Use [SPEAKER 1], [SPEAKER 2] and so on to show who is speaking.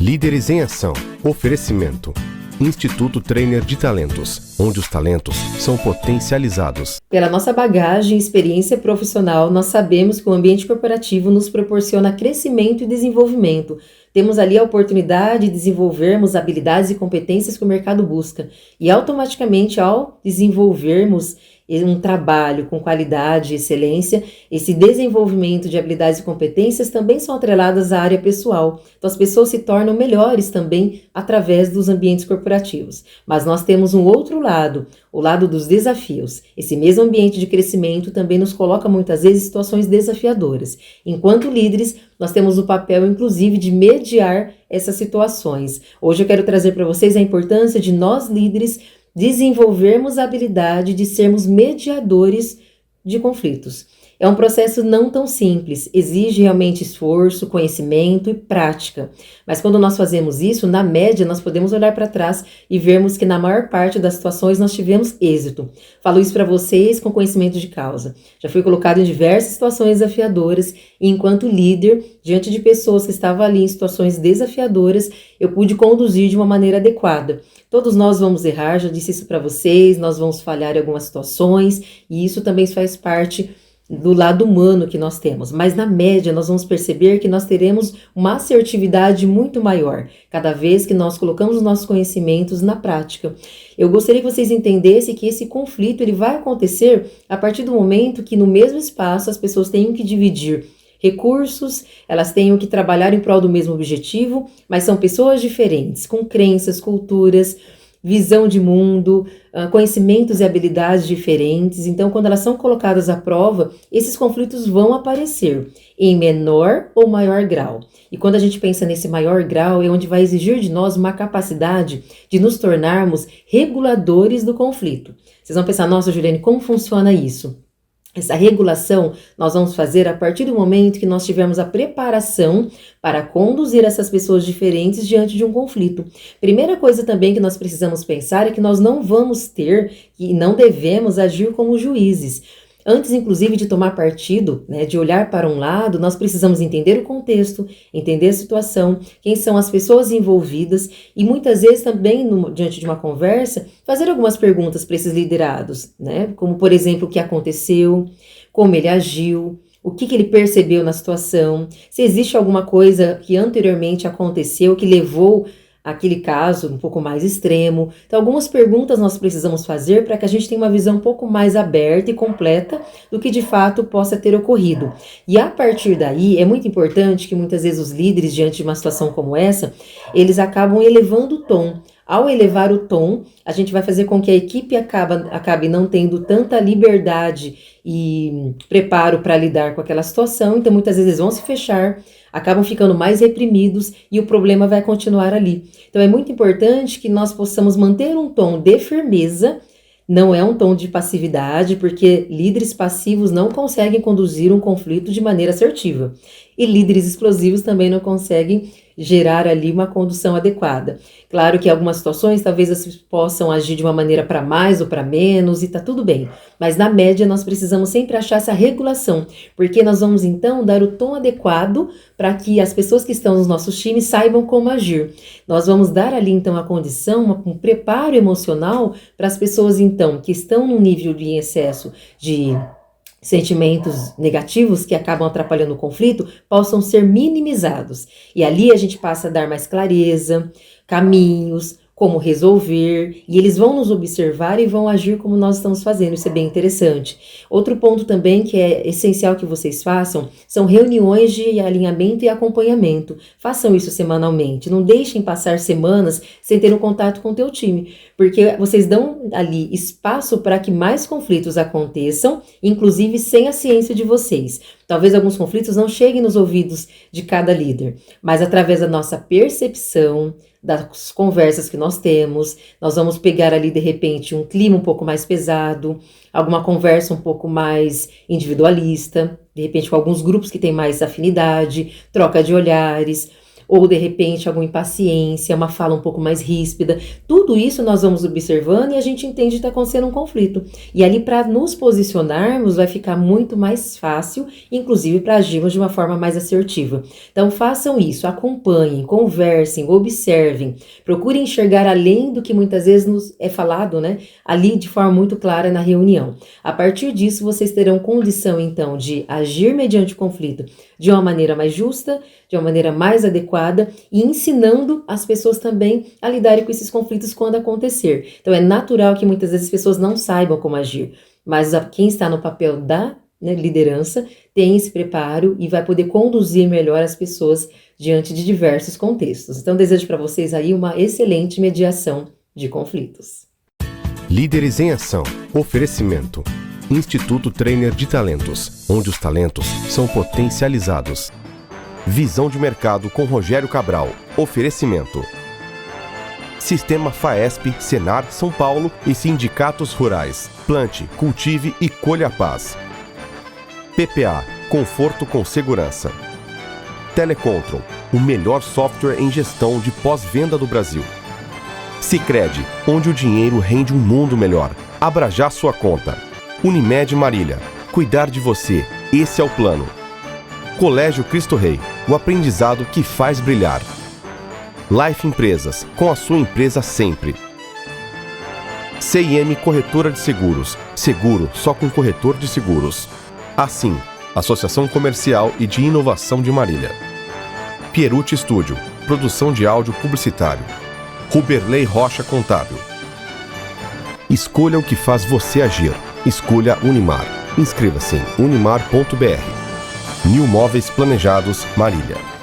[SPEAKER 1] Líderes em Ação. Oferecimento. Instituto Trainer de Talentos, onde os talentos são potencializados.
[SPEAKER 2] Pela nossa bagagem e experiência profissional, nós sabemos que o ambiente corporativo nos proporciona crescimento e desenvolvimento. Temos ali a oportunidade de desenvolvermos habilidades e competências que o mercado busca. E automaticamente, ao desenvolvermos um trabalho com qualidade e excelência, esse desenvolvimento de habilidades e competências também são atreladas à área pessoal. Então as pessoas se tornam melhores também através dos ambientes corporativos. Mas nós temos um outro lado, o lado dos desafios. Esse mesmo ambiente de crescimento também nos coloca muitas vezes em situações desafiadoras. Enquanto líderes, nós temos o papel, inclusive, de mediar essas situações. Hoje eu quero trazer para vocês a importância de nós, líderes, desenvolvermos a habilidade de sermos mediadores de conflitos. É um processo não tão simples, exige realmente esforço, conhecimento e prática. Mas quando nós fazemos isso, na média, nós podemos olhar para trás e vermos que na maior parte das situações nós tivemos êxito. Falo isso para vocês com conhecimento de causa. Já fui colocado em diversas situações desafiadoras e enquanto líder, diante de pessoas que estavam ali em situações desafiadoras, eu pude conduzir de uma maneira adequada. Todos nós vamos errar, já disse isso para vocês, nós vamos falhar em algumas situações e isso também faz parte do lado humano que nós temos, mas na média nós vamos perceber que nós teremos uma assertividade muito maior, cada vez que nós colocamos os nossos conhecimentos na prática. Eu gostaria que vocês entendessem que esse conflito ele vai acontecer a partir do momento que no mesmo espaço as pessoas tenham que dividir recursos, elas tenham que trabalhar em prol do mesmo objetivo, mas são pessoas diferentes, com crenças, culturas, visão de mundo, conhecimentos e habilidades diferentes. Então, quando elas são colocadas à prova, esses conflitos vão aparecer em menor ou maior grau. E quando a gente pensa nesse maior grau, é onde vai exigir de nós uma capacidade de nos tornarmos reguladores do conflito. Vocês vão pensar, nossa, Juliane, como funciona isso? Essa regulação nós vamos fazer a partir do momento que nós tivermos a preparação para conduzir essas pessoas diferentes diante de um conflito. Primeira coisa também que nós precisamos pensar é que nós não vamos ter e não devemos agir como juízes. Antes, inclusive, de tomar partido, de olhar para um lado, nós precisamos entender o contexto, entender a situação, quem são as pessoas envolvidas e muitas vezes também, diante de uma conversa, fazer algumas perguntas para esses liderados, como, por exemplo, o que aconteceu, como ele agiu, o que ele percebeu na situação, se existe alguma coisa que anteriormente aconteceu que levou aquele caso um pouco mais extremo. Então, algumas perguntas nós precisamos fazer para que a gente tenha uma visão um pouco mais aberta e completa do que de fato possa ter ocorrido. E a partir daí, é muito importante que muitas vezes os líderes, diante de uma situação como essa, eles acabam elevando o tom. Ao elevar o tom, a gente vai fazer com que a equipe acabe não tendo tanta liberdade e preparo para lidar com aquela situação, então muitas vezes eles vão se fechar, acabam ficando mais reprimidos e o problema vai continuar ali. Então é muito importante que nós possamos manter um tom de firmeza, não é um tom de passividade, porque líderes passivos não conseguem conduzir um conflito de maneira assertiva. E líderes explosivos também não conseguem gerar ali uma condução adequada. Claro que em algumas situações talvez eles possam agir de uma maneira para mais ou para menos e tá tudo bem. Mas na média nós precisamos sempre achar essa regulação, porque nós vamos então dar o tom adequado para que as pessoas que estão nos nossos times saibam como agir. Nós vamos dar ali então a condição, um preparo emocional para as pessoas então que estão num nível de excesso de sentimentos negativos que acabam atrapalhando o conflito possam ser minimizados. E ali a gente passa a dar mais clareza, caminhos, como resolver, e eles vão nos observar e vão agir como nós estamos fazendo, isso é bem interessante. Outro ponto também que é essencial que vocês façam são reuniões de alinhamento e acompanhamento. Façam isso semanalmente, não deixem passar semanas sem ter um contato com o teu time, porque vocês dão ali espaço para que mais conflitos aconteçam, inclusive sem a ciência de vocês. Talvez alguns conflitos não cheguem nos ouvidos de cada líder, mas através da nossa percepção, das conversas que nós temos, nós vamos pegar ali de repente um clima um pouco mais pesado, alguma conversa um pouco mais individualista, de repente com alguns grupos que têm mais afinidade, troca de olhares, ou de repente alguma impaciência, uma fala um pouco mais ríspida. Tudo isso nós vamos observando e a gente entende que está acontecendo um conflito. E ali, para nos posicionarmos, vai ficar muito mais fácil, inclusive para agirmos de uma forma mais assertiva. Então façam isso, acompanhem, conversem, observem, procurem enxergar além do que muitas vezes nos é falado, né, ali de forma muito clara na reunião. A partir disso, vocês terão condição então de agir mediante o conflito de uma maneira mais justa, de uma maneira mais adequada e ensinando as pessoas também a lidarem com esses conflitos quando acontecer. Então é natural que muitas vezes as pessoas não saibam como agir, mas quem está no papel da liderança tem esse preparo e vai poder conduzir melhor as pessoas diante de diversos contextos. Então desejo para vocês aí uma excelente mediação de conflitos.
[SPEAKER 1] Líderes em Ação. Oferecimento. Instituto Trainer de Talentos, onde os talentos são potencializados. Visão de mercado com Rogério Cabral. Oferecimento. Sistema FAESP, Senar, São Paulo e sindicatos rurais. Plante, cultive e colha a paz. PPA, conforto com segurança. Telecontron, o melhor software em gestão de pós-venda do Brasil. Sicredi, onde o dinheiro rende um mundo melhor. Abra já sua conta. Unimed Marília, cuidar de você, esse é o plano. Colégio Cristo Rei, o aprendizado que faz brilhar. Life Empresas, com a sua empresa sempre. CIM Corretora de Seguros, seguro só com corretor de seguros. Assim, Associação Comercial e de Inovação de Marília. Pierucci Studio, produção de áudio publicitário. Ruberley Rocha Contábil. Escolha o que faz você agir. Escolha Unimar. Inscreva-se em unimar.br. New Móveis Planejados, Marília.